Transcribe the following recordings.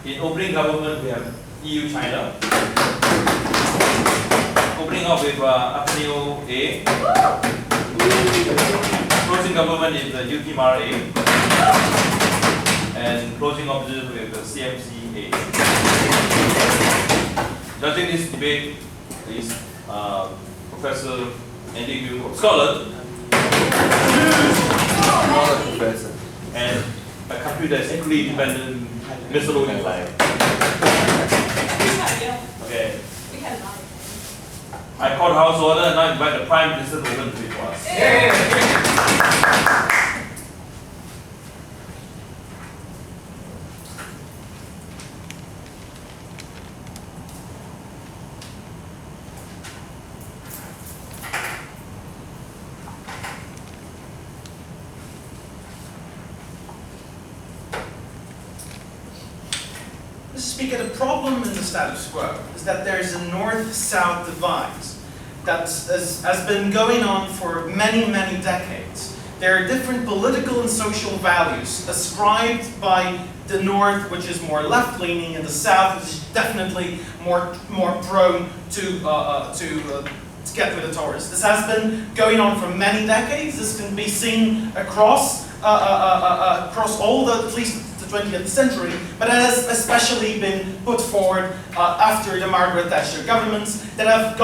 In opening government, we have EU China. Opening up with Ateneo A. Closing government is the UTMRA. And closing opposition with the CMCA. Judging this debate is Professor Eaiv from Scotland. Professor. And a country that is equally independent, Mr. Louis. Okay. I call the House order and now invite the Prime Minister to open the debate for us. Mr. Speaker, the problem in the status quo is that there is a north-south divide that has been going on for many, many decades. There are different political and social values ascribed by the north, which is more left-leaning, and the south, which is definitely more prone to get with the Tories. This has been going on for many decades. This can be seen across all the, at least the 20th century, but it has especially been put forward after the Margaret Thatcher governments that have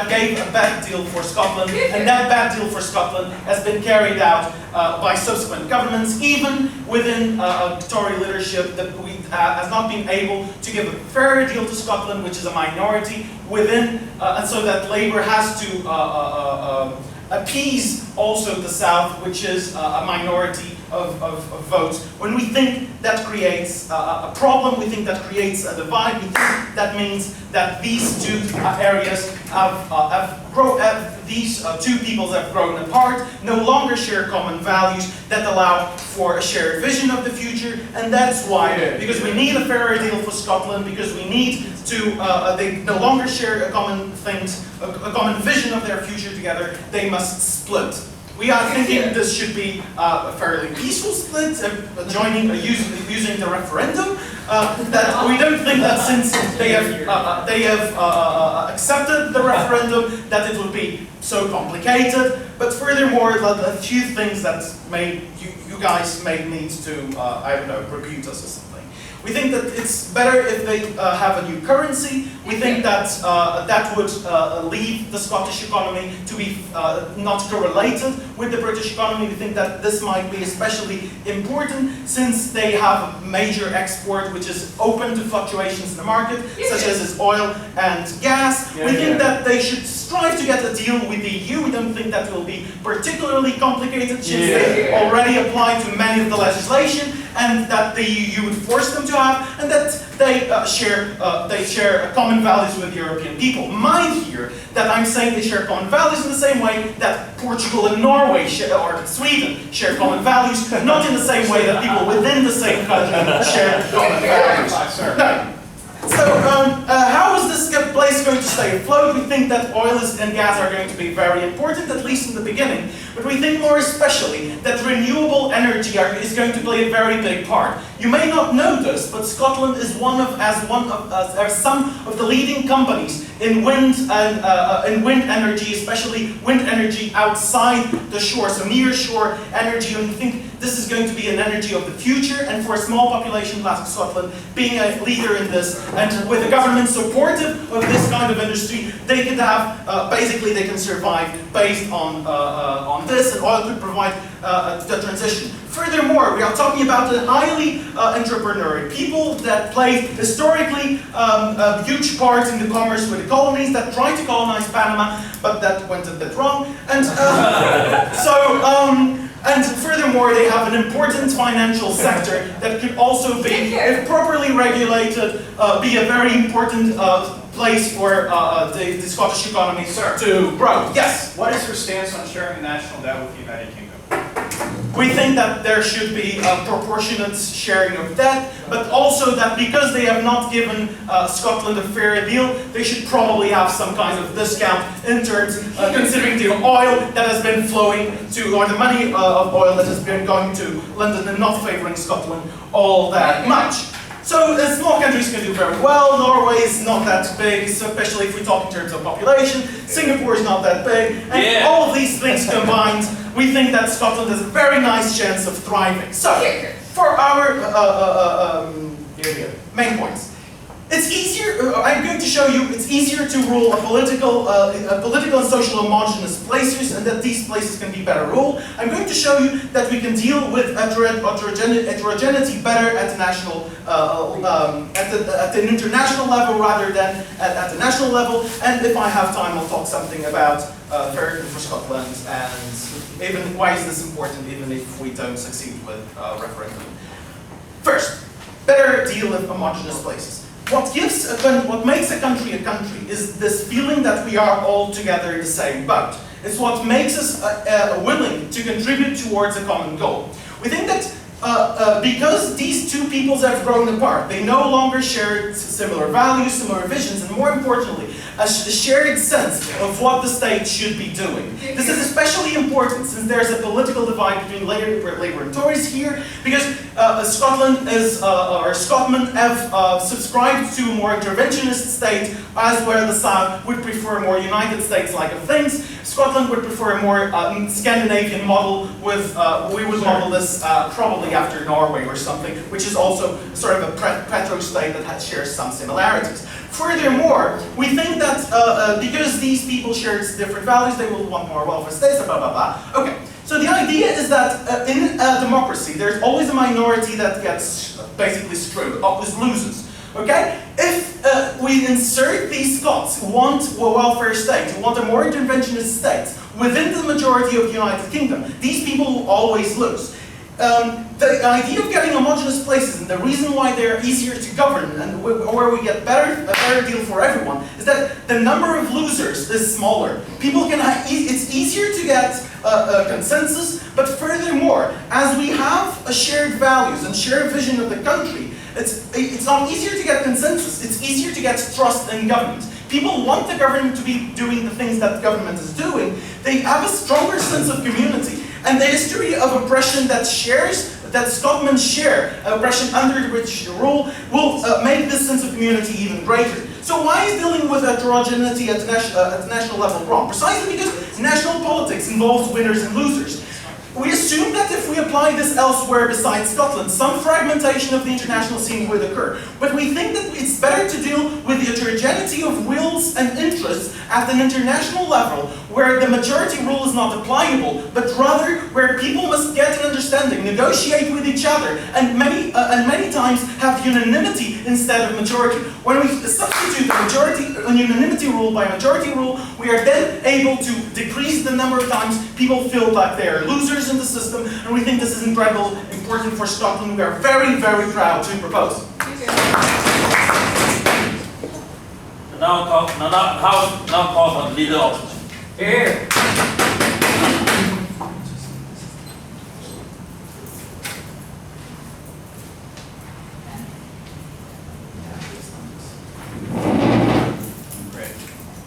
gave a bad deal for Scotland, and that bad deal for Scotland has been carried out by subsequent governments, even within Tory leadership that has not been able to give a fair deal to Scotland, which is a minority within, and so that Labour has to appease also the South, which is a minority of votes. When we think that creates a problem, we think that creates a divide, we think that means that these two areas these two peoples have grown apart, no longer share common values that allow for a shared vision of the future, and that's why, because we need a fairer deal for Scotland, because we need to, they no longer share a common vision of their future together, they must split. We are thinking this should be a fairly peaceful split, using the referendum. That we don't think that since they have accepted the referendum that it will be so complicated. But furthermore, a few things that you guys may need to I don't know, rebut us or something. We think that it's better if they have a new currency. We think that that would leave the Scottish economy to be not correlated with the British economy. We think that this might be especially important since they have a major export which is open to fluctuations in the market, such as is oil and gas. We think that they should strive to get a deal with the EU. We don't think that will be particularly complicated since they already apply to many of the legislation, and that the EU would force them to have, and that they share common values with European people. Mind here that I'm saying they share common values in the same way that Portugal and Norway or Sweden share common values, not in the same way that people within the same country share common values. No. So, how is this place going to stay afloat? We think that oil and gas are going to be very important, at least in the beginning. But we think more especially that renewable energy is going to play a very big part. You may not know this, but Scotland is some of the leading companies in wind energy, especially wind energy outside the shore, so near shore energy. And we think this is going to be an energy of the future, and for a small population like Scotland, being a leader in this, and with the government supportive of this kind of industry, they could have, basically they can survive based on this, and oil could provide the transition. Furthermore, we are talking about the highly entrepreneurial people that played historically a huge part in the commerce with the colonies that tried to colonize Panama, but that went a bit wrong. And and furthermore, they have an important financial sector that could also be, if properly regulated, be a very important place for the Scottish economy to grow. Yes? What is your stance on sharing the national debt with the United Kingdom? We think that there should be a proportionate sharing of debt, but also that because they have not given Scotland a fair deal, they should probably have some kind of discount in terms, considering the oil that has been flowing to, or the money of oil that has been going to London and not favouring Scotland all that much. So small countries can do very well. Norway is not that big, especially if we talk in terms of population. Singapore is not that big. And all of these things combined, we think that Scotland has a very nice chance of thriving. So, for our main points. It's easier, I'm going to show you, it's easier to rule a political and social homogeneous places, and that these places can be better ruled. I'm going to show you that we can deal with heterogeneity better at the national, at the international level rather than at the national level. And if I have time, I'll talk something about Farrington for Scotland and even why is this important, even if we don't succeed with referendum. First, better deal with homogeneous places. What makes a country is this feeling that we are all together in the same boat. It's what makes us willing to contribute towards a common goal. We think that because these two peoples have grown apart, they no longer share similar values, similar visions, and more importantly, a shared sense of what the state should be doing. This is especially important since there's a political divide between Labour and Tories here, because Scotland or Scotland have subscribed to a more interventionist state, as where the South would prefer more United States like of things. Scotland would prefer a more Scandinavian model with, we would model this probably after Norway or something, which is also sort of a petro-state that shares some similarities. Furthermore, we think that because these people share different values, they will want more welfare states, blah, blah, blah. Okay, so the idea is that in a democracy, there's always a minority that gets basically screwed, loses. Okay? If we insert these Scots who want a welfare state, who want a more interventionist state, within the majority of the United Kingdom, these people will always lose. The idea of getting homogeneous places and the reason why they're easier to govern and where we get a better deal for everyone is that the number of losers is smaller. People can it's easier to get a consensus, but furthermore, as we have a shared values and shared vision of the country, it's not easier to get consensus, it's easier to get trust in government. People want the government to be doing the things that the government is doing. They have a stronger sense of community. And the history of oppression that Scotland share, oppression under the British rule, will make this sense of community even greater. So why is dealing with heterogeneity at the national level wrong? Precisely because national politics involves winners and losers. We assume that if we apply this elsewhere besides Scotland, some fragmentation of the international scene would occur. But we think that it's better to deal with the heterogeneity of wills and interests at an international level, where the majority rule is not applicable, but rather where people must get an understanding, negotiate with each other, and many times have unanimity instead of majority. When we substitute the unanimity rule by majority rule, we are then able to decrease the number of times people feel like they are losers in the system, and we think this is incredibly important for Scotland. We are very, very proud to propose. Now call for the leader opposition. Here.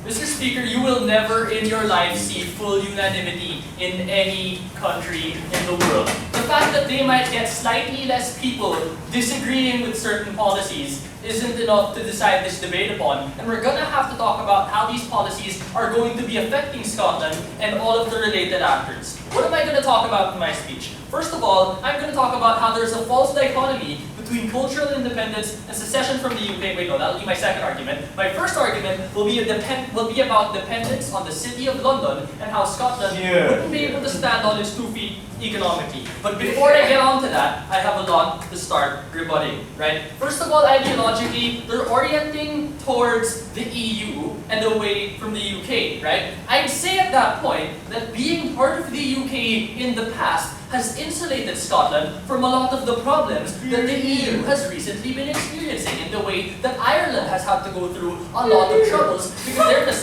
Mr. Speaker, you will never in your life see full unanimity in any country in the world. The fact that they might get slightly less people disagreeing with certain policies isn't enough to decide this debate upon, and we're gonna have to talk about how these policies are going to be affecting Scotland and all of the related actors. What am I gonna talk about in my speech? First of all, I'm gonna talk about how there's a false dichotomy between cultural independence and secession from the UK. Wait, no, that'll be my second argument. My first argument will be about dependence on the City of London and how Scotland wouldn't be able to stand on its 2 feet economically. But before I get on to that, I have a lot to start rebutting, right? First of all, ideologically, they're orienting towards the EU and away from the UK, right? I'd say at that point that being part of the UK in the past has insulated Scotland from a lot of the problems that the EU has recently been experiencing, in the way that Ireland has had to go through a lot of troubles because they're in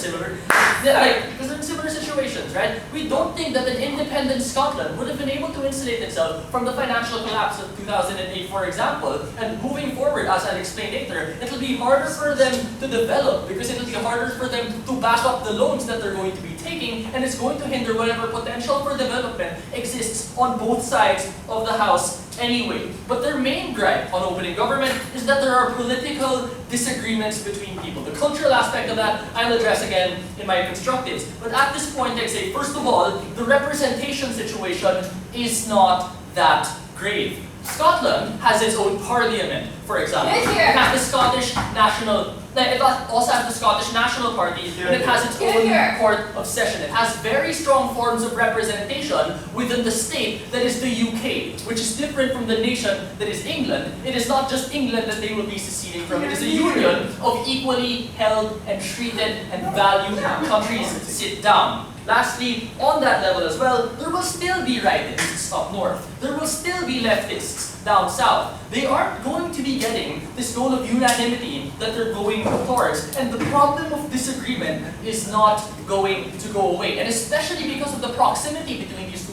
similar situations, right? We don't think that an independent Scotland would have been able to insulate itself from the financial collapse of 2008, for example. And moving forward, as I'll explain later, it'll be harder for them to develop because it'll be harder for them to back up the loans that they're going to be taking, and it's going to hinder whatever potential for development exists on both sides of the House anyway. But their main gripe on opening government is that there are political disagreements between people. The cultural aspect of that I'll address again in my constructives. But at this point, I say, first of all, the representation situation is not that grave. Scotland has its own parliament, for example. It has the Scottish National, it also has the Scottish National Party, and it has its own court of session. It has very strong forms of representation within the state that is the UK, which is different from the nation that is England. It is not just England that they will be seceding from. It is a union of equally held and treated and valued countries sit down. Lastly, on that level as well, there will still be rightists up north. There will still be leftists down south. They aren't going to be getting this goal of unanimity that they're going towards. And the problem of disagreement is not going to go away. And especially because of the proximity between these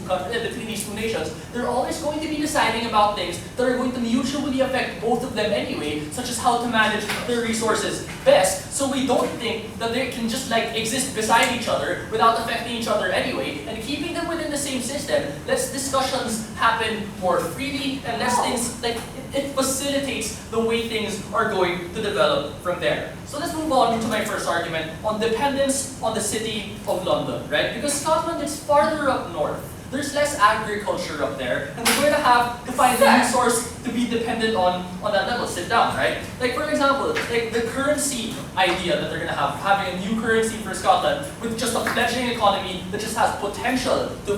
two nations, they're always going to be deciding about things that are going to mutually affect both of them anyway, such as how to manage their resources best. So we don't think that they can just exist beside each other without affecting each other anyway. And keeping them within the same system lets discussions happen more freely and lets things it facilitates the way things are going to develop from there. So let's move on to my first argument on dependence on the city of London, right? Because Scotland is farther up north. There's less agriculture up there, and we're going to have to find a resource to be dependent on that level. Sit down, right? For example, the currency idea that they're going to have, having a new currency for Scotland with just a fledgling economy that just has potential to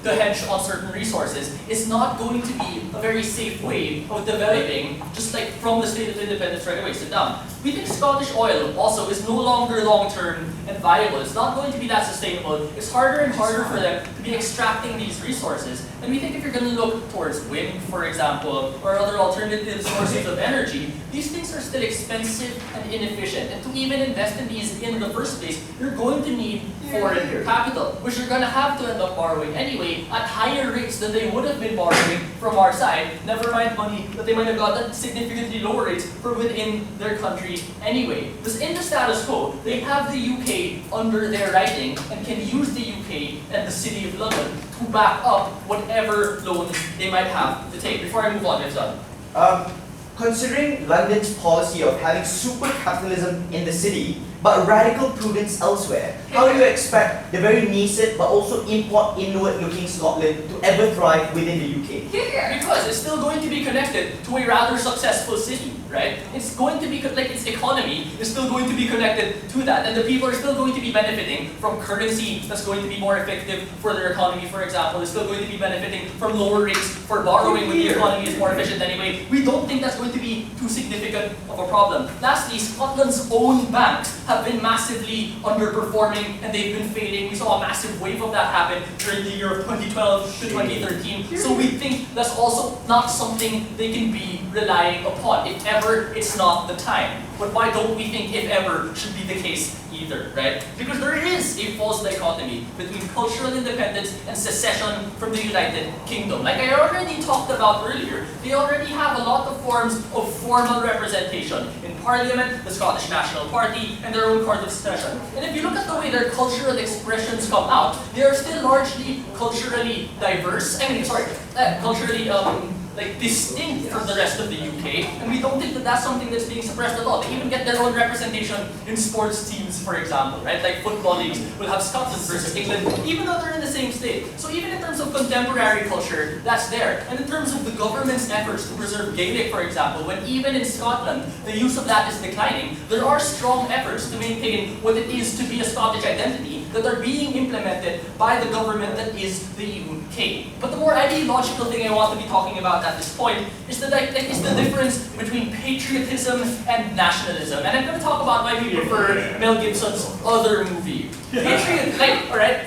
hedge on certain resources is not going to be a very safe way of developing just from the state of independence right away. Sit down. We think Scottish oil also is no longer long-term and viable. It's not going to be that sustainable. It's harder and harder for them to be extracting these resources. And we think if you're going to look towards wind, for example, or other alternative sources of energy, these things are still expensive and inefficient. And to even invest in these in the first place, you're going to need foreign capital, which you're going to have to end up borrowing anyway at higher rates than they would have been borrowing from our side. Never mind money that they might have got at significantly lower rates from within their country anyway. Because in the status quo, they have the UK under their writing and can use the UK and the City of London to back up whatever loans they might have to take. Before I move on, it's done. Considering London's policy of having super capitalism in the city, but radical prudence elsewhere, how do you expect the very nascent but also import inward-looking Scotland to ever thrive within the UK? Because it's still going to be connected to a rather successful city, right? It's going to be its economy is still going to be connected to that, and the people are still going to be benefiting from currency that's going to be more effective for their economy, for example. It's still going to be benefiting from lower rates for borrowing when the economy is more efficient anyway. We don't think that's going to be too significant of a problem. Lastly, Scotland's own banks have been massively underperforming and they've been failing. We saw a massive wave of that happen during the year of 2012 to 2013. So we think that's also not something they can be relying upon. If ever, it's not the time. But why don't we think if ever should be the case either, right? Because there is a false dichotomy between cultural independence and secession from the United Kingdom. Like I already talked about earlier, they already have a lot of forms of formal representation in Parliament, the Scottish National Party, and their own court of session. And if you look at the way their cultural expressions come out, they are still largely culturally diverse. Culturally distinct from the rest of the UK, and we don't think that that's something that's being suppressed at all. They even get their own representation in sports teams, for example, right? Like football leagues will have Scotland versus England, even though they're in the same state. So even in terms of contemporary culture, that's there. And in terms of the government's efforts to preserve Gaelic, for example, when even in Scotland, the use of that is declining, there are strong efforts to maintain what it is to be a Scottish identity that are being implemented by the government that is the UK. But the more ideological thing I want to be talking about at this point is the difference between patriotism and nationalism. And I'm going to talk about why we prefer Mel Gibson's other movie.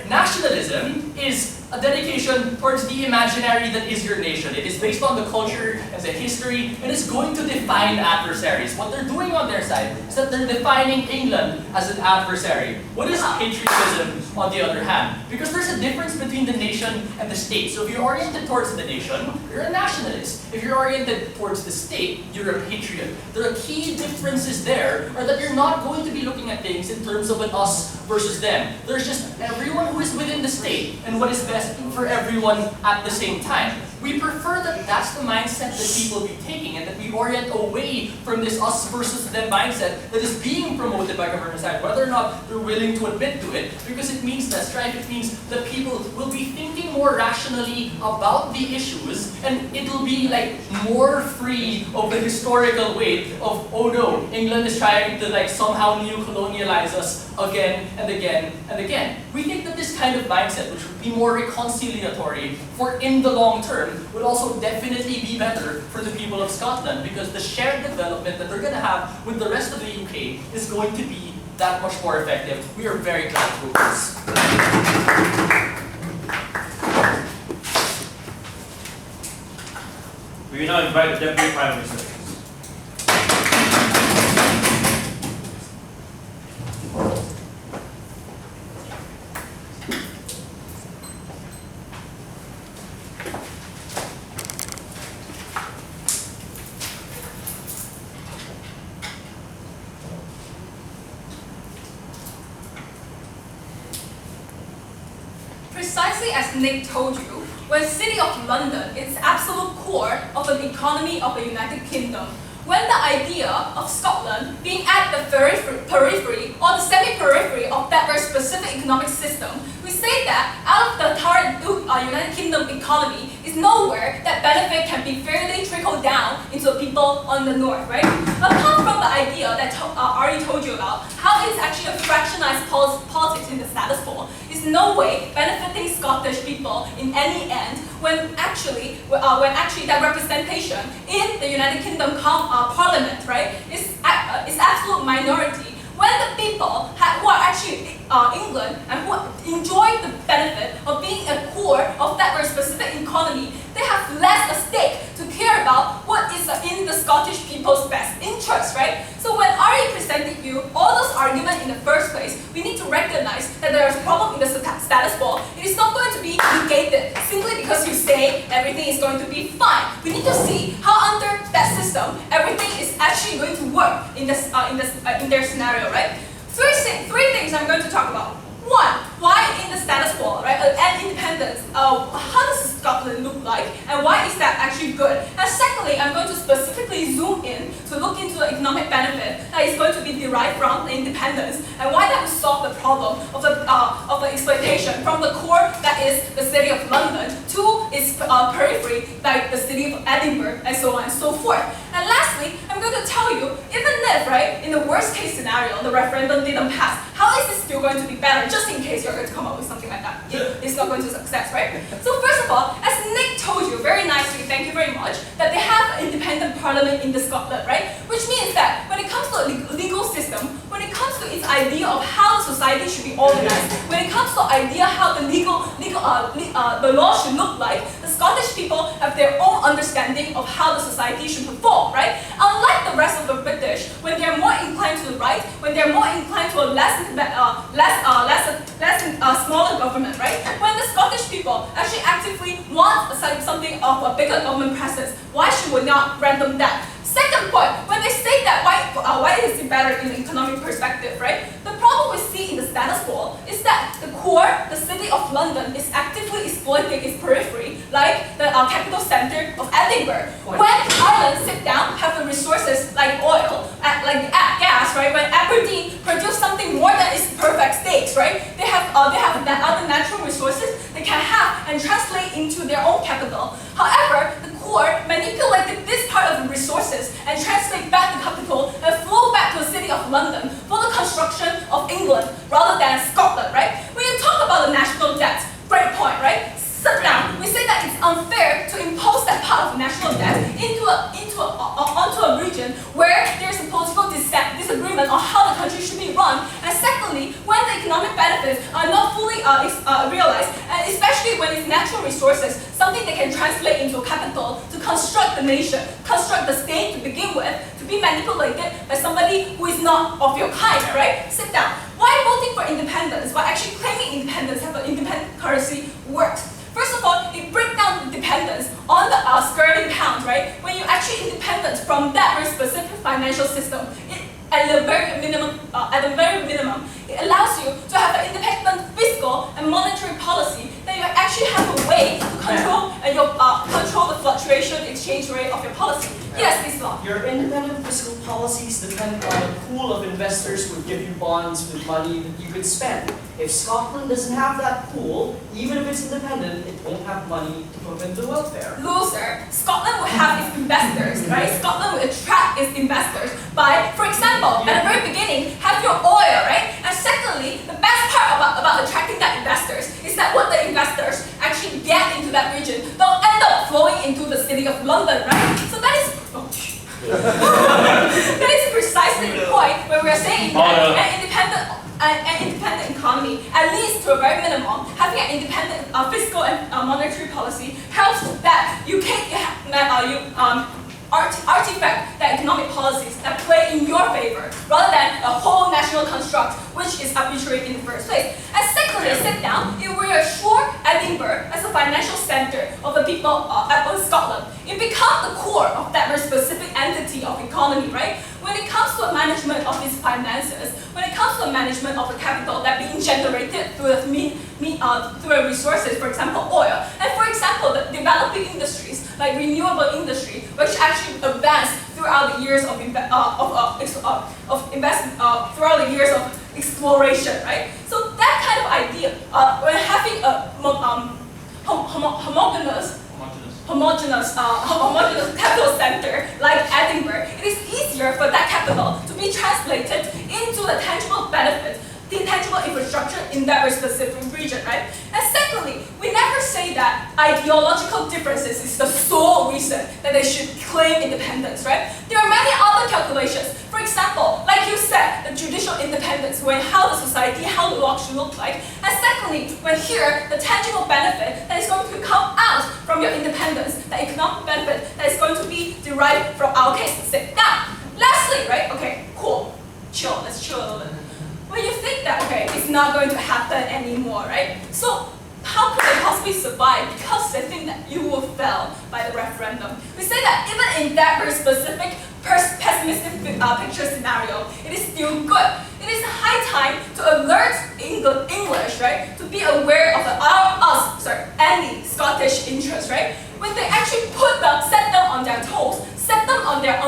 Nationalism is a dedication towards the imaginary that is your nation. It is based on the culture and the history, and it's going to define adversaries. What they're doing on their side is that they're defining England as an adversary. What is patriotism, on the other hand? Because there's a difference between the nation and the state. So if you're oriented towards the nation, you're a nationalist. If you're oriented towards the state, you're a patriot. The key differences there are that you're not going to be looking at things in terms of an us versus them. There's just everyone who is within the state and what is best for everyone at the same time. We prefer that that's the mindset that people be taking, and that we orient away from this us versus them mindset that is being promoted by government side, whether or not they're willing to admit to it, because it means less strife. It means that people will be thinking more rationally about the issues, and it'll be like more free of the historical weight of, oh no, England is trying to like somehow neo-colonialize us again and again and again. We think that this kind of mindset, which would be more reconciliatory for in the long term, would also definitely be better for the people of Scotland, because the shared development that they're going to have with the rest of the UK is going to be that much more effective. We are very glad to do this. We now invite the Deputy Prime Minister. Precisely as Nick told you, when City of London is absolute core of an economy of the United Kingdom, when the idea of Scotland being at the periphery or the semi-periphery of that very specific economic system, we say that out of the current United Kingdom economy is nowhere that benefit can be fairly trickled down into people on the north, right? Apart from the idea that I already told you about, how it's actually a fractionalized politics in the status quo, is no way benefiting Scottish people in any end when actually that representation in the United Kingdom Parliament, right, is absolute minority. When the people who are actually England and who enjoy the benefit of being a core of that very specific economy, they have less at stake to care about what is in the Scottish people's best interest, right? So when Ari presented you all those arguments in the first place, we need to recognize that there is a problem in the status quo. It is not going to be negated simply because you say everything is going to be fine. We need to see how under that system everything is actually going to work in their scenario, right? Three things I'm going to talk about. One, why in the status quo, right, and independence, how does Scotland look like, and why is that actually good? And secondly, I'm going to specifically zoom in to look into the economic benefit that is going to be derived from the independence, and why that will solve the problem of the exploitation from the core that is the City of London to its periphery, like the City of Edinburgh, and so on and so forth. And lastly, I'm going to tell you, even if, right, in the worst case scenario, the referendum didn't pass, how is it still going to be better, just in case you're going to come up with something like that? It's not going to success, right? So first of all, as Nick told you very nicely, thank you very much, that they have an independent parliament in the Scotland, right? Which means that when it comes to the legal system, when it comes to its idea of how society should be organized, when it comes to the idea how the the law should look like, the Scottish people have their own understanding of how the society should perform, right? Unlike the rest of the British, when they're more inclined to the right, when they're more inclined to a smaller government, right? When the Scottish people actually actively want something of a bigger government presence, why should we not grant them that? Second point, when they say that why is it better in the economic perspective, right? The problem we see in the status quo is that the core, the City of London, is actively exploiting its periphery, like the capital centre of Edinburgh. When Ireland sit down, have the resources like oil, like gas, right? When Aberdeen produce something more than its perfect steaks, right? They have other natural resources they can have and translate into their own capital. However, the core manipulated this part of the resources and translate back the capital and flow back to the City of London for the construction of England rather than Scotland, right? When you talk about the national debt, great point, right? Sit down. We say that it's unfair to impose that part of national debt onto a region where there's a political disagreement on how the country should be run. And secondly, when the economic benefits are not fully realized, and especially when it's natural resources, something that can translate into capital to construct the nation, construct the state to begin with, to be manipulated by somebody who is not of your kind, right? Sit down. Why voting for independence, why actually claiming independence, have an independent currency works? First of all, it breaks down the dependence on the sterling pound, right? When you actually independent from that very specific financial system, at the very minimum, it allows you to have an independent fiscal and monetary policy that might actually have a way to control the fluctuation exchange rate of your policy. Yes, this law. Your independent fiscal policies depend on a pool of investors who would give you bonds with money that you could spend. If Scotland doesn't have that pool, even if it's independent, it won't have money to put into welfare. Loser. Scotland will have its investors, right? Scotland will attract its investors by, for example, at the very beginning, have your oil, right? And secondly, the best part about attracting that investors is that what the investors actually get into that region, they'll end up flowing into the city of London, right? So that is that is precisely the point where we are saying that an independent economy, at least to a very minimum, having an independent fiscal and monetary policy helps that you artifact the economic policies that play in your favor, rather than a whole national construct which is arbitrary in the first place. And secondly, sit down, it will assure Edinburgh as a financial center of the people of Scotland. It becomes the core of that very specific entity of economy, right? When it comes to the management of its finances, when it comes to the management of the capital that being generated through the resources, for example, oil, and for example, the developing industries like renewable industry, which actually advanced throughout the years of throughout the years of exploration, right? So that kind of idea, when having a homogeneous capital center like Edinburgh, it is easier for that capital to be translated into the tangible benefit, the intangible infrastructure in that very specific region, right? And secondly, we never say that ideological differences is the sole reason that they should claim independence, right? There are many other calculations. For example, like you said, the judicial independence, when how the society, how the law should look like. And secondly, when here, the tangible benefit that is going to come out from your independence, the economic benefit that is going to be derived from our case. Now, lastly, right? Okay, cool. Chill, let's chill a little bit. When you think that, okay, it's not going to happen anymore, right? So how could they possibly survive? Because they think that you will fail by the referendum. We say that even in that very specific pessimistic picture scenario, it is still good. It is high time to alert English, right? To be aware of any Scottish interest, right? When they actually set them on their toes, set them on their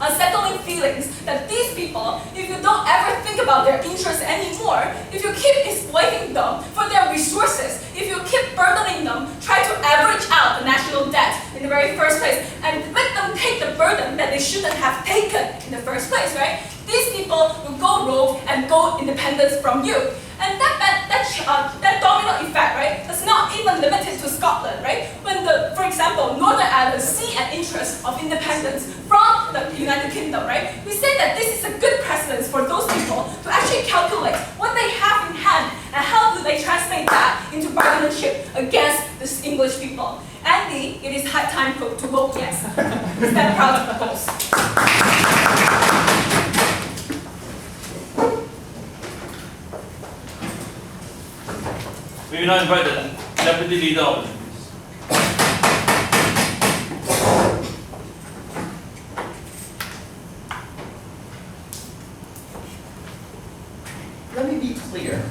unsettling feelings that these people, if you don't ever think about their interests anymore, if you keep exploiting them for their resources, if you keep burdening them, try to average out the national debt in the very first place, and let them take the burden that they shouldn't have taken in the first place, right? These people will go rogue and go independent from you. And that domino effect, right, is not even limited to Scotland, right? When for example, Northern Ireland see an interest of independence from the United Kingdom, right? We say that this is a good precedent for those people to actually calculate what they have in hand and how do they translate that into bargaining against the English people. Andy, it is high time to vote yes. Stand proud of the goals. We will now invite the Deputy Leader of the Let me be clear.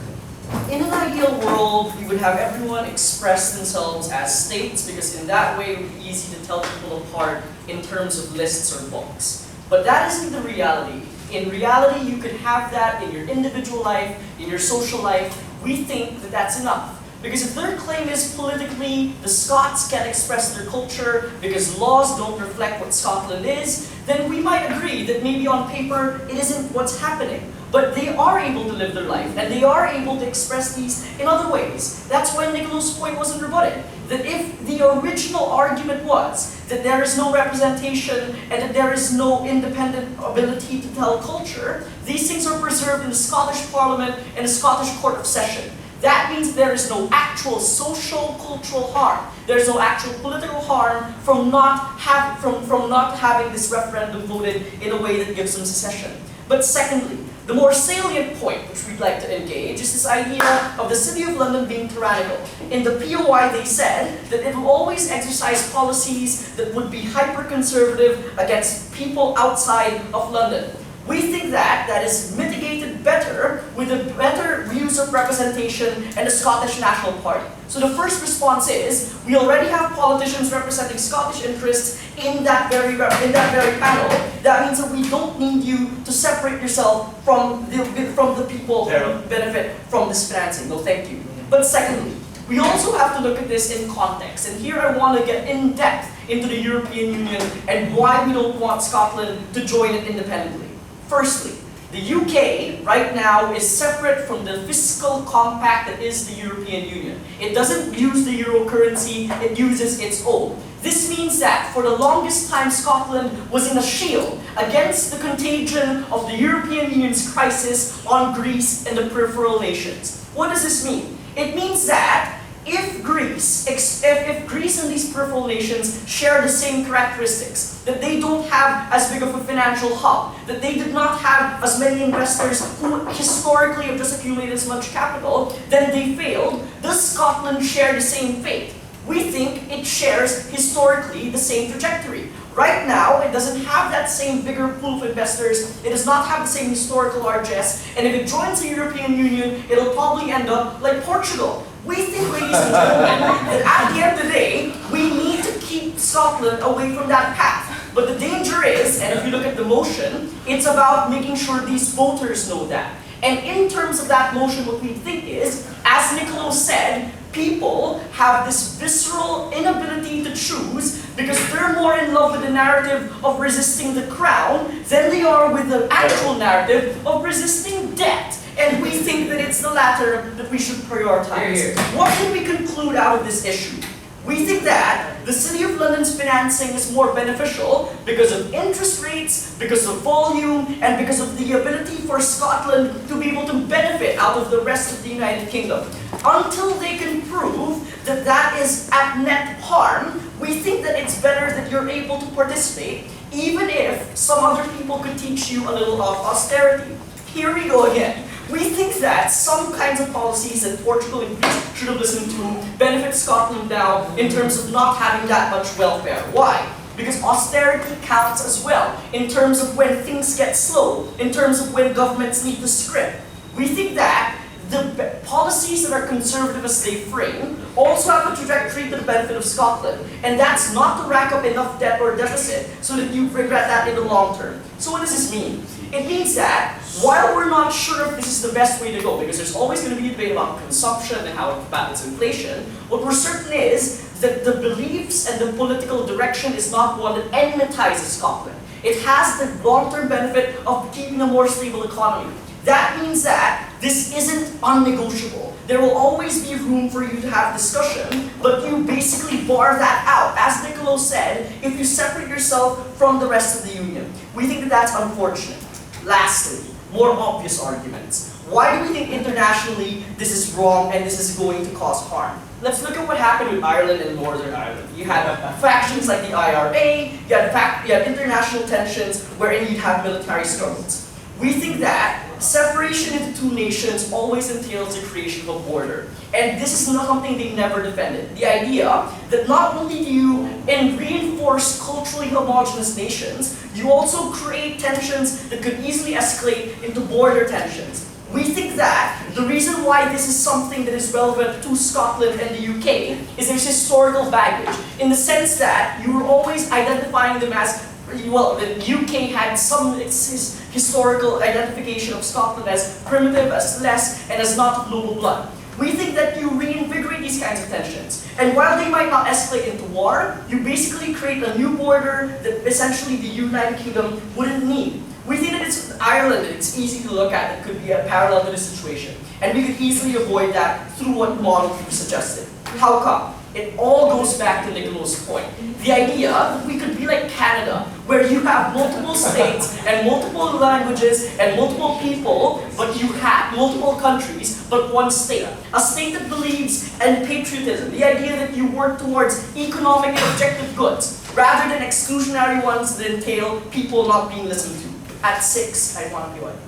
In an ideal world, we would have everyone express themselves as states because in that way it would be easy to tell people apart in terms of lists or books. But that isn't the reality. In reality, you could have that in your individual life, in your social life. We think that that's enough. Because if their claim is politically, the Scots can't express their culture because laws don't reflect what Scotland is, then we might agree that maybe on paper it isn't what's happening. But they are able to live their life, and they are able to express these in other ways. That's why Nicolo's point wasn't rebutted. That if the original argument was that there is no representation and that there is no independent ability to tell culture, these things are preserved in the Scottish Parliament and the Scottish Court of Session. That means there is no actual social, cultural harm. There is no actual political harm from not having this referendum voted in a way that gives them secession. But secondly, the more salient point which we'd like to engage is this idea of the City of London being tyrannical. In the POI they said that it will always exercise policies that would be hyper-conservative against people outside of London. We think that is mitigated better with a better use of representation and the Scottish National Party? So the first response is, we already have politicians representing Scottish interests in that very panel. That means that we don't need you to separate yourself from the people who benefit from this financing. No, thank you. But secondly, we also have to look at this in context. And here I want to get in depth into the European Union and why we don't want Scotland to join it independently. Firstly, the UK right now is separate from the fiscal compact that is the European Union. It doesn't use the euro currency, it uses its own. This means that for the longest time Scotland was in a shield against the contagion of the European Union's crisis on Greece and the peripheral nations. What does this mean? It means that if Greece and these peripheral nations share the same characteristics, that they don't have as big of a financial hub, that they did not have as many investors who historically have just accumulated as much capital, then they failed. Does Scotland share the same fate? We think it shares historically the same trajectory. Right now, it doesn't have that same bigger pool of investors, it does not have the same historical largesse, and if it joins the European Union, it'll probably end up like Portugal. We think, ladies and gentlemen, that at the end of the day, we need to keep Scotland away from that path. But the danger is, and if you look at the motion, it's about making sure these voters know that. And in terms of that motion, what we think is, as Niccolo said, people have this visceral inability to choose because they're more in love with the narrative of resisting the crown than they are with the actual narrative of resisting debt. And we think that it's the latter that we should prioritize. What can we conclude out of this issue? We think that the City of London's financing is more beneficial because of interest rates, because of volume, and because of the ability for Scotland to be able to benefit out of the rest of the United Kingdom. Until they can prove that that is at net harm, we think that it's better that you're able to participate, even if some other people could teach you a little of austerity. Here we go again. We think that some kinds of policies that Portugal and Greece should have listened to benefit Scotland now in terms of not having that much welfare. Why? Because austerity counts as well in terms of when things get slow, in terms of when governments need to script. We think that the policies that are conservative as they frame also have a trajectory to the benefit of Scotland. And that's not to rack up enough debt or deficit so that you regret that in the long term. So what does this mean? It means that while we're not sure if this is the best way to go, because there's always going to be a debate about consumption and how it battles inflation, what we're certain is that the beliefs and the political direction is not one that enmitizes Scotland. It has the long-term benefit of keeping a more stable economy. That means that this isn't unnegotiable. There will always be room for you to have discussion, but you basically bar that out. As Niccolo said, if you separate yourself from the rest of the Union. We think that that's unfortunate. Lastly, more obvious arguments. Why do we think internationally this is wrong and this is going to cause harm? Let's look at what happened with Ireland and Northern Ireland. You had factions like the IRA, you had international tensions wherein you'd have military struggles. We think that separation into two nations always entails the creation of a border. And this is not something they never defended. The idea that not only do you reinforce culturally homogenous nations, you also create tensions that could easily escalate into border tensions. We think that the reason why this is something that is relevant to Scotland and the UK is there's historical baggage, in the sense that you were always identifying them as, well, the UK had some historical identification of Scotland as primitive, as less, and as not of noble blood. We think that you reinvigorate these kinds of tensions. And while they might not escalate into war, you basically create a new border that essentially the United Kingdom wouldn't need. We think that it's Ireland that it's easy to look at that could be a parallel to this situation. And we could easily avoid that through what model you suggested. How come? It all goes back to Niccolo's point. The idea that we could be like Canada, where you have multiple states and multiple languages and multiple people, but you have multiple countries, but one state. A state that believes in patriotism, the idea that you work towards economic and objective goods, rather than exclusionary ones that entail people not being listened to. At 6, I want to be one.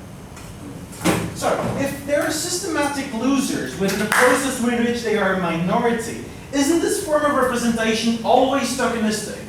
So, if there are systematic losers within a process in which they are a minority, isn't this form of representation always tokenistic?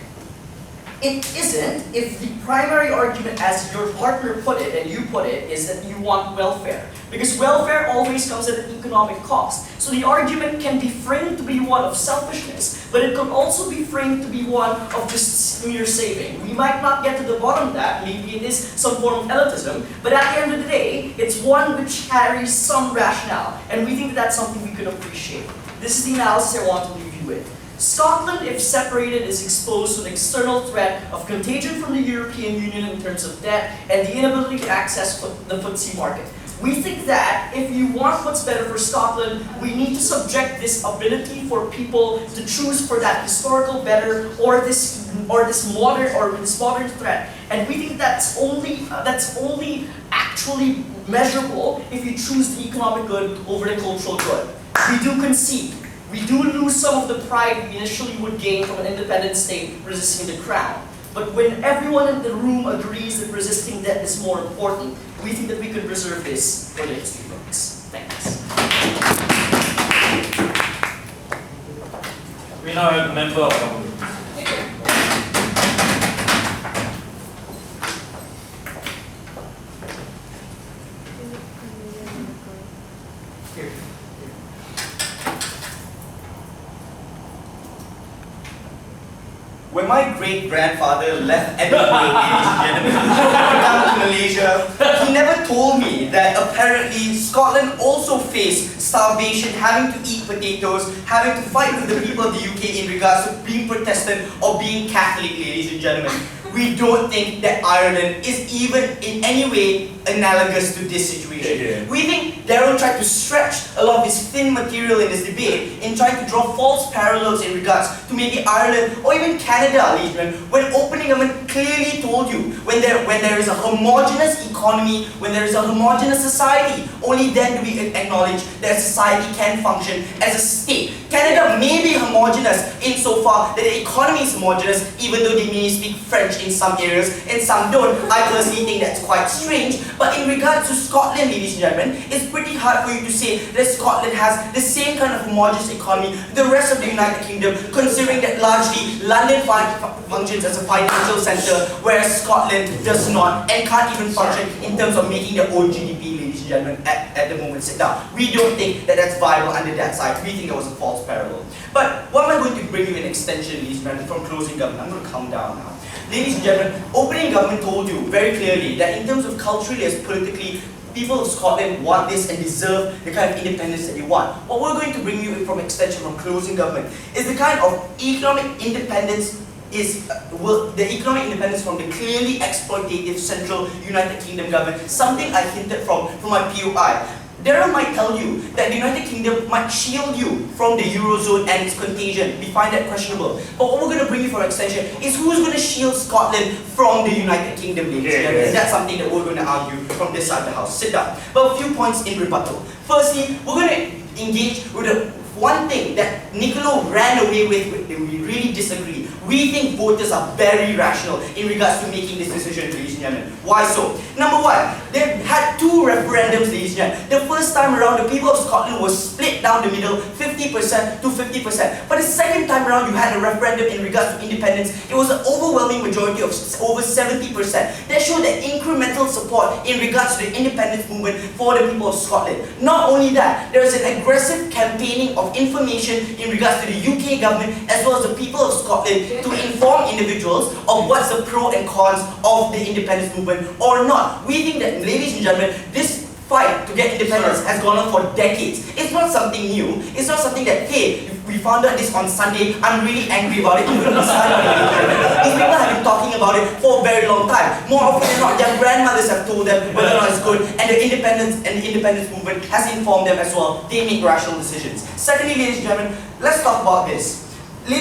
It isn't if the primary argument, as your partner put it and you put it, is that you want welfare. Because welfare always comes at an economic cost. So the argument can be framed to be one of selfishness, but it could also be framed to be one of just mere saving. We might not get to the bottom of that, maybe it is some form of elitism, but at the end of the day, it's one which carries some rationale, and we think that that's something we could appreciate. This is the analysis I want to leave you with. Scotland, if separated, is exposed to an external threat of contagion from the European Union in terms of debt and the inability to access the FTSE market. We think that if you want what's better for Scotland, we need to subject this ability for people to choose for that historical better or this modern threat. And we think that's only actually measurable if you choose the economic good over the cultural good. We do concede. We do lose some of the pride we initially would gain from an independent state resisting the crown. But when everyone in the room agrees that resisting debt is more important, we think that we could reserve this for the history books. Thanks. We now have a member of government. When my great-grandfather left Ateneo A, ladies and gentlemen, to come to Malaysia, he never told me that apparently Scotland also faced starvation, having to eat potatoes, having to fight with the people of the UK in regards to being Protestant or being Catholic, ladies and gentlemen. We don't think that Ireland is even in any way analogous to this situation. We think Darryl tried to stretch a lot of his thin material in this debate in trying to draw false parallels in regards to maybe Ireland or even Canada, when opening government clearly told you when there is a homogeneous economy, when there is a homogeneous society, only then do we acknowledge that society can function as a state. Canada may be homogeneous insofar that the economy is homogeneous, even though they may speak French in some areas and some don't. I personally think that's quite strange. But in regards to Scotland, ladies and gentlemen, it's pretty hard for you to say that Scotland has the same kind of homogeneous economy the rest of the United Kingdom, considering that largely London functions as a financial centre, whereas Scotland does not and can't even function in terms of making their own GDP, ladies and gentlemen, at the moment. Sit down. We don't think that that's viable under that side. We think it was a false parallel. But what am I going to bring you in extension, ladies and gentlemen, from closing government? I'm going to calm down now. Ladies and gentlemen, opening government told you very clearly that in terms of culturally as politically, people of Scotland want this and deserve the kind of independence that they want. What we're going to bring you in from extension from closing government is the kind of economic independence the economic independence from the clearly exploitative central United Kingdom government, something I hinted from my POI. Darryl might tell you that the United Kingdom might shield you from the Eurozone and its contagion. We find that questionable. But what we're going to bring you for extension is who's going to shield Scotland from the United Kingdom, ladies and gentlemen. That's something that we're going to argue from this side of the house. Sit down. But a few points in rebuttal. Firstly, we're going to engage with the one thing that Niccolo ran away with, we really disagree. We think voters are very rational in regards to making this decision, ladies and gentlemen. Why so? Number one, they had two referendums, ladies and gentlemen. The first time around, the people of Scotland were split down the middle, 50% to 50%. But the second time around, you had a referendum in regards to independence. It was an overwhelming majority of over 70%. That showed that incremental support in regards to the independence movement for the people of Scotland. Not only that, there is an aggressive campaigning of information in regards to the UK government as well as the people of Scotland to inform individuals of what's the pro and cons of the independence movement or not. We think that, ladies and gentlemen, this fight to get independence has gone on for decades. It's not something new. It's not something that, hey, we found out this on Sunday, I'm really angry about it. These people have been talking about it for a very long time. More often than not, their grandmothers have told them whether or not it's good, and the independence movement has informed them as well. They make rational decisions. Secondly, ladies and gentlemen, let's talk about this. I'm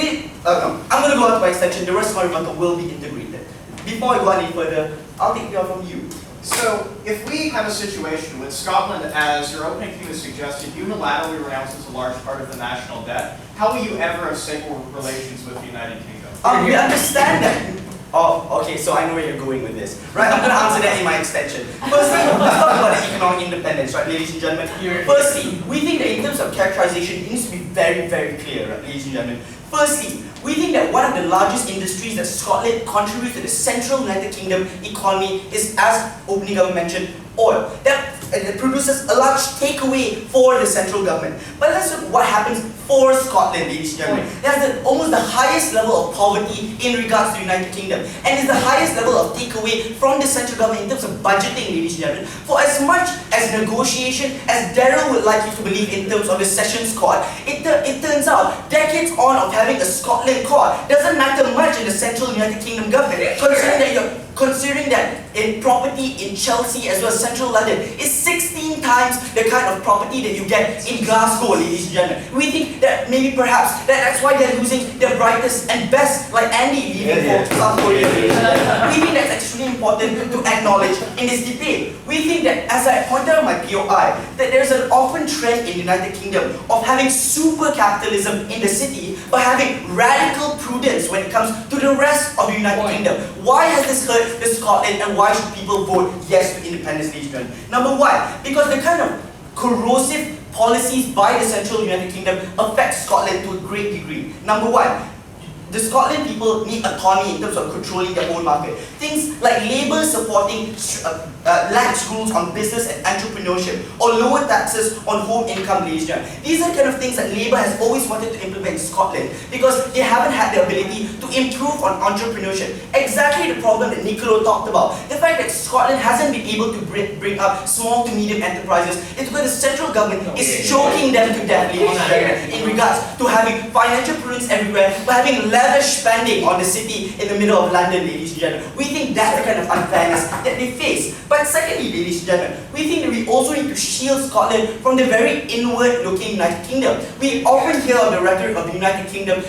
going to go on to my extension. The rest of my rebuttal will be integrated. Before I go any further, I'll take it from you. So, if we have a situation with Scotland, as your opening theme has suggested, unilaterally renounces a large part of the national debt, how will you ever have stable relations with the United Kingdom? We understand that. Oh, okay, so I know where you're going with this. Right, I'm going to answer that in my extension. Firstly, let's talk about the economic independence, right, ladies and gentlemen. Firstly, we think that in terms of characterization, it needs to be very, very clear, right, ladies and gentlemen. Firstly, we think that one of the largest industries that Scotland contributes to the central United Kingdom economy is, as opening government mentioned, oil. That produces a large takeaway for the central government. But let's look at what happens for Scotland, ladies and gentlemen. It has almost the highest level of poverty in regards to the United Kingdom, and is the highest level of takeaway from the central government in terms of budgeting, ladies and gentlemen. For as much as negotiation as Daryl would like you to believe in terms of the Sessions Court, it turns out decades on of having a Scotland court doesn't matter much in the central United Kingdom government, considering that in property in Chelsea as well as central London is 16 times the kind of property that you get in Glasgow, ladies and gentlemen. We think that maybe perhaps that's why they're losing their brightest and best, like Andy leaving for South Korea. We think that's extremely important to acknowledge in this debate. We think that, as I pointed out in my POI, that there's an often trend in the United Kingdom of having super capitalism in the city, but having radical prudence when it comes to the rest of the United Kingdom. Why has this hurt the Scotland, and why should people vote yes to independence, ladies and gentlemen? Number one, because the kind of corrosive policies by the central United Kingdom affect Scotland to a great degree. Number one, the Scotland people need autonomy in terms of controlling their own market. Things like Labour supporting lax rules on business and entrepreneurship, or lower taxes on home income, ladies and gentlemen. These are kind of things that Labour has always wanted to implement in Scotland because they haven't had the ability to improve on entrepreneurship. Exactly the problem that Nicolo talked about. The fact that Scotland hasn't been able to bring up small to medium enterprises is because the central government is choking them to death, ladies and gentlemen, in regards to having financial prudence everywhere, but having lavish spending on the city in the middle of London, ladies and gentlemen. We think that's the kind of unfairness that they face. But secondly, ladies and gentlemen, we think that we also need to shield Scotland from the very inward-looking United Kingdom. We often hear of the rhetoric of the United Kingdom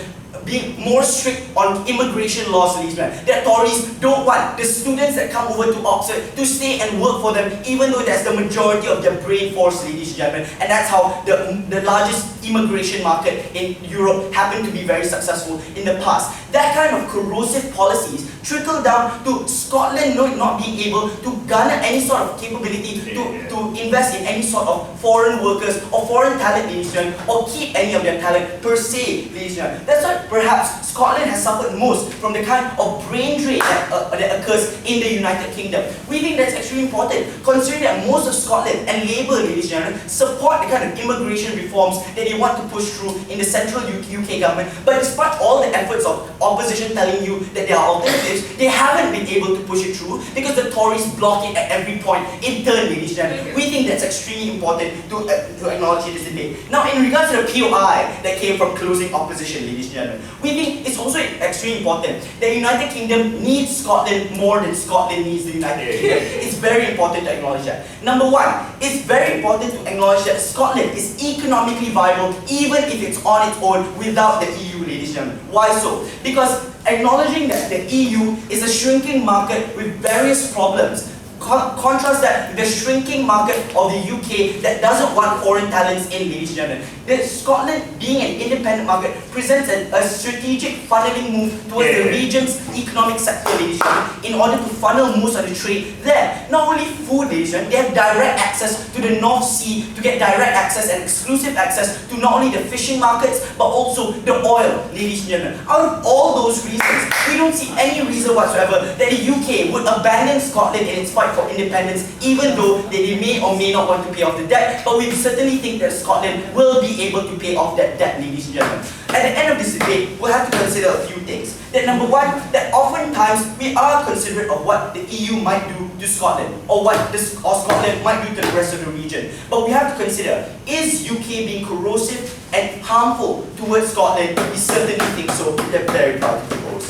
being more strict on immigration laws, ladies and gentlemen. That Tories don't want the students that come over to Oxford to stay and work for them, even though that's the majority of their brain force, ladies and gentlemen. And that's how the largest immigration market in Europe happened to be very successful in the past. That kind of corrosive policies trickle down to Scotland not being able to garner any sort of capability to invest in any sort of foreign workers or foreign talent, ladies and gentlemen, or keep any of their talent per se, ladies and gentlemen. That's why perhaps Scotland has suffered most from the kind of brain drain that occurs in the United Kingdom. We think that's extremely important, considering that most of Scotland and Labour, ladies and gentlemen, support the kind of immigration reforms that they want to push through in the central UK government. But despite all the efforts of opposition telling you that there are alternatives, they haven't been able to push it through because the Tories block it at every point in turn, ladies and gentlemen. We think that's extremely important to acknowledge in this debate. Now, in regards to the POI that came from closing opposition, ladies and gentlemen, we think it's also extremely important that the United Kingdom needs Scotland more than Scotland needs the United Kingdom. It's very important to acknowledge that. Number one, it's very important to acknowledge that Scotland is economically viable even if it's on its own without the EU, ladies and gentlemen. Why so? Because acknowledging that the EU is a shrinking market with various problems. Contrast that with the shrinking market of the UK that doesn't want foreign talents in, ladies and gentlemen. Scotland, being an independent market, presents a strategic funneling move towards the region's economic sector, ladies and gentlemen, in order to funnel most of the trade there. Not only food, ladies and gentlemen, they have direct access to the North Sea to get direct access and exclusive access to not only the fishing markets, but also the oil, ladies and gentlemen. Out of all those reasons, we don't see any reason whatsoever that the UK would abandon Scotland in its fight for independence, even though they may or may not want to pay off the debt. But we certainly think that Scotland will be able to pay off that debt, ladies and gentlemen. At the end of this debate, we'll have to consider a few things. That number one, that oftentimes we are considerate of what the EU might do to Scotland, or what Scotland might do to the rest of the region. But we have to consider, is UK being corrosive and harmful towards Scotland? We certainly think so. We're very proud to propose.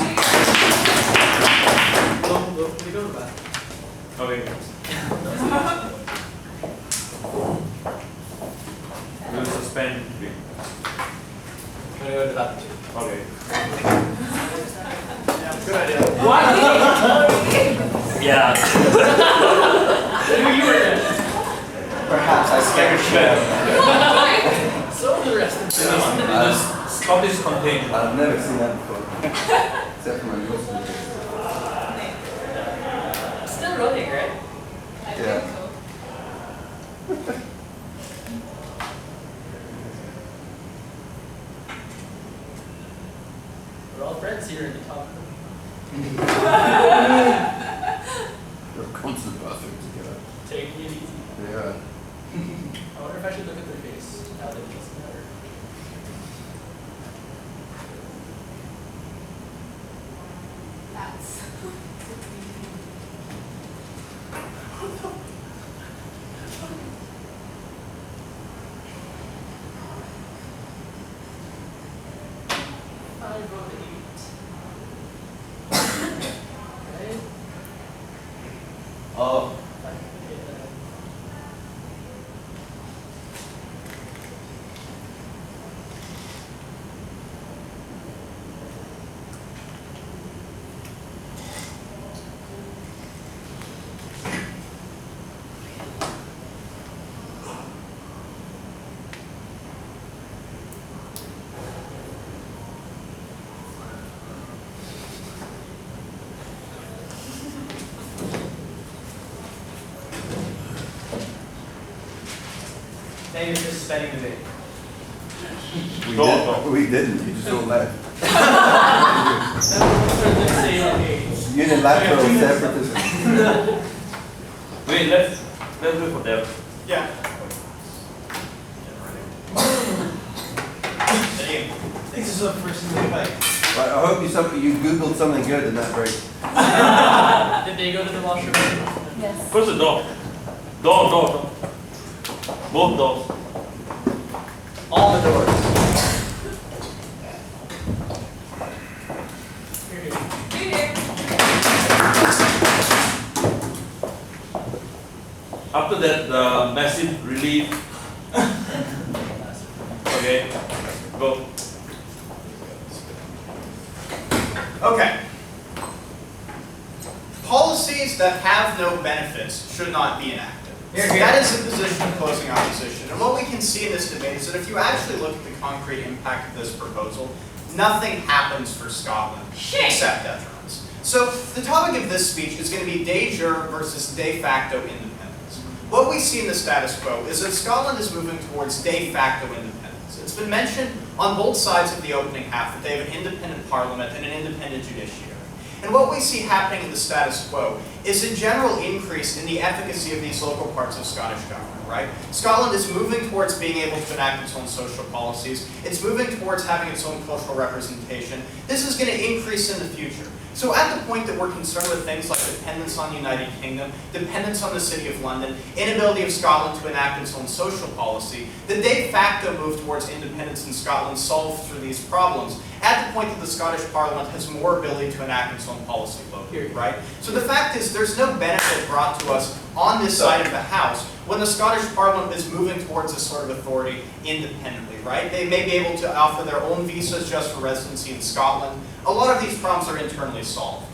Okay. We'll suspend. Okay. Good idea. What? Yeah. You were there. Perhaps I scared you. So the rest of Scottish contagion. I've never seen that before. Except for my ghost movies. bathroom together. Taking it easy. Yeah. I wonder if I should look at their face now that it doesn't matter. That's. I vote 8. Right? Oh, Now you're just spending the day. We didn't, you just don't left. Let's say okay. Unilateral separatism. Wait, let's wait for them. Yeah. This is the first thing like. Right, I hope you Googled something good in that break. Did they go to the washroom? Yes. First the door. Door. Both doors. all the doors. Here. After that, the massive relief. Okay, go. Okay. Policies that have no benefits should not be enacted. That is the position of closing opposition. And what we can see in this debate is that if you actually look at the concrete impact of this proposal, nothing happens for Scotland except detriments. So the topic of this speech is going to be de jure versus de facto independence. What we see in the status quo is that Scotland is moving towards de facto independence. It's been mentioned on both sides of the opening half that they have an independent parliament and an independent judiciary. And what we see happening in the status quo is a general increase in the efficacy of these local parts of Scottish government, right? Scotland is moving towards being able to enact its own social policies. It's moving towards having its own cultural representation. This is going to increase in the future. So at the point that we're concerned with things like dependence on the United Kingdom, dependence on the City of London, inability of Scotland to enact its own social policy, the de facto move towards independence in Scotland solves through these problems at the point that the Scottish Parliament has more ability to enact its own policy locally, right? So the fact is there's no benefit brought to us on this side of the House when the Scottish Parliament is moving towards this sort of authority independently, right? They may be able to offer their own visas just for residency in Scotland. A lot of these problems are internally solved.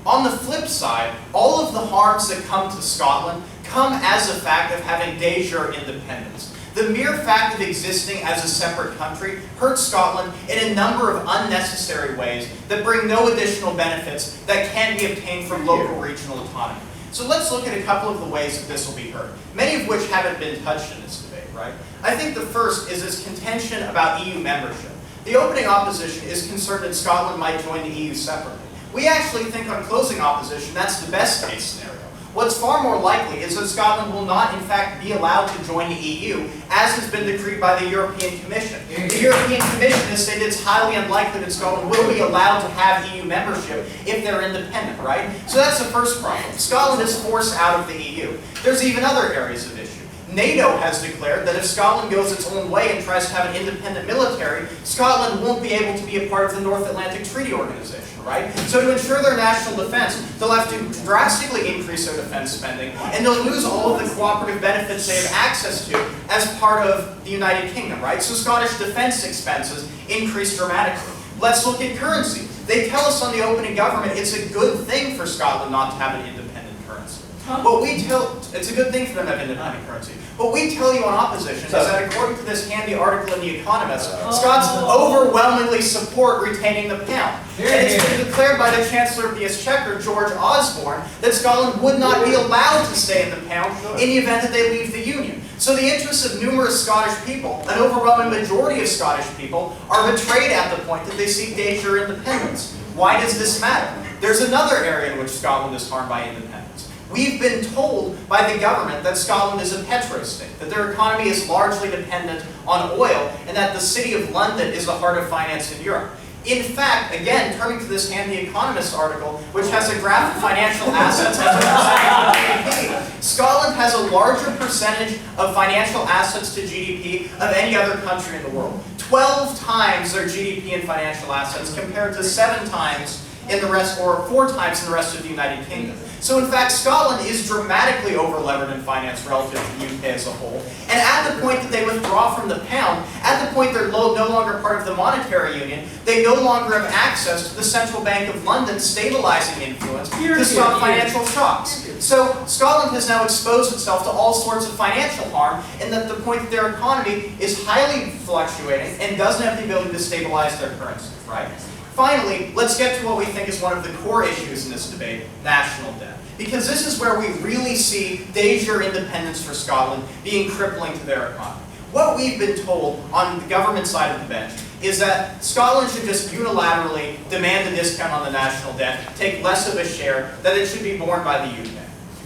On the flip side, all of the harms that come to Scotland come as a fact of having de jure independence. The mere fact of existing as a separate country hurts Scotland in a number of unnecessary ways that bring no additional benefits that can be obtained from local regional autonomy. So let's look at a couple of the ways that this will be hurt, many of which haven't been touched in this debate, right? I think the first is this contention about EU membership. The opening opposition is concerned that Scotland might join the EU separately. We actually think on closing opposition that's the best case scenario. What's far more likely is that Scotland will not, in fact, be allowed to join the EU, as has been decreed by the European Commission. The European Commission has stated it's highly unlikely that Scotland will be allowed to have EU membership if they're independent, right? So that's the first problem. Scotland is forced out of the EU. There's even other areas of issue. NATO has declared that if Scotland goes its own way and tries to have an independent military, Scotland won't be able to be a part of the North Atlantic Treaty Organization, right? So to ensure their national defense, they'll have to drastically increase their defense spending, and they'll lose all of the cooperative benefits they have access to as part of the United Kingdom, right? So Scottish defense expenses increase dramatically. Let's look at currency. They tell us on the opening government it's a good thing for Scotland not to have an independent currency. It's a good thing for them to have independent currency. What we tell you on opposition is that according to this handy article in The Economist, Scots overwhelmingly support retaining the pound. And it's been declared by the Chancellor of the Exchequer, George Osborne, that Scotland would not be allowed to stay in the pound in the event that they leave the Union. So the interests of numerous Scottish people, an overwhelming majority of Scottish people, are betrayed at the point that they seek de jure independence. Why does this matter? There's another area in which Scotland is harmed by independence. We've been told by the government that Scotland is a petrostate, that their economy is largely dependent on oil, and that the City of London is the heart of finance in Europe. In fact, again, turning to this Handy Economist article, which has a graph of financial assets as a percentage of GDP, Scotland has a larger percentage of financial assets to GDP of any other country in the world. 12 times their GDP in financial assets compared to 7 times in the rest, or 4 times in the rest of the United Kingdom. So in fact, Scotland is dramatically over-levered in finance relative to the UK as a whole. And at the point that they withdraw from the pound, at the point they're no longer part of the monetary union, they no longer have access to the Central Bank of London's stabilizing influence to stop financial shocks. So Scotland has now exposed itself to all sorts of financial harm, and at the point that their economy is highly fluctuating and doesn't have the ability to stabilize their currency, right? Finally, let's get to what we think is one of the core issues in this debate, national debt. Because this is where we really see de jure independence for Scotland being crippling to their economy. What we've been told on the government side of the bench is that Scotland should just unilaterally demand a discount on the national debt, take less of a share, that it should be borne by the UK.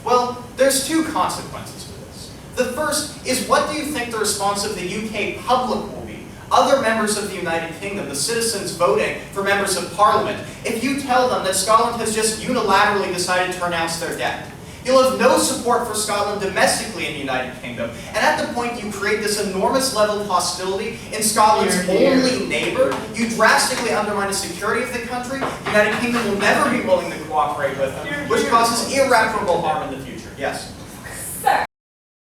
Well, there's 2 consequences to this. The first is, what do you think the response of the UK public will be? Other members of the United Kingdom, the citizens voting for members of Parliament, if you tell them that Scotland has just unilaterally decided to renounce their debt. You'll have no support for Scotland domestically in the United Kingdom, and at the point you create this enormous level of hostility in Scotland's only neighbour, you drastically undermine the security of the country. The United Kingdom will never be willing to cooperate with them, which causes irreparable harm in the future. Yes?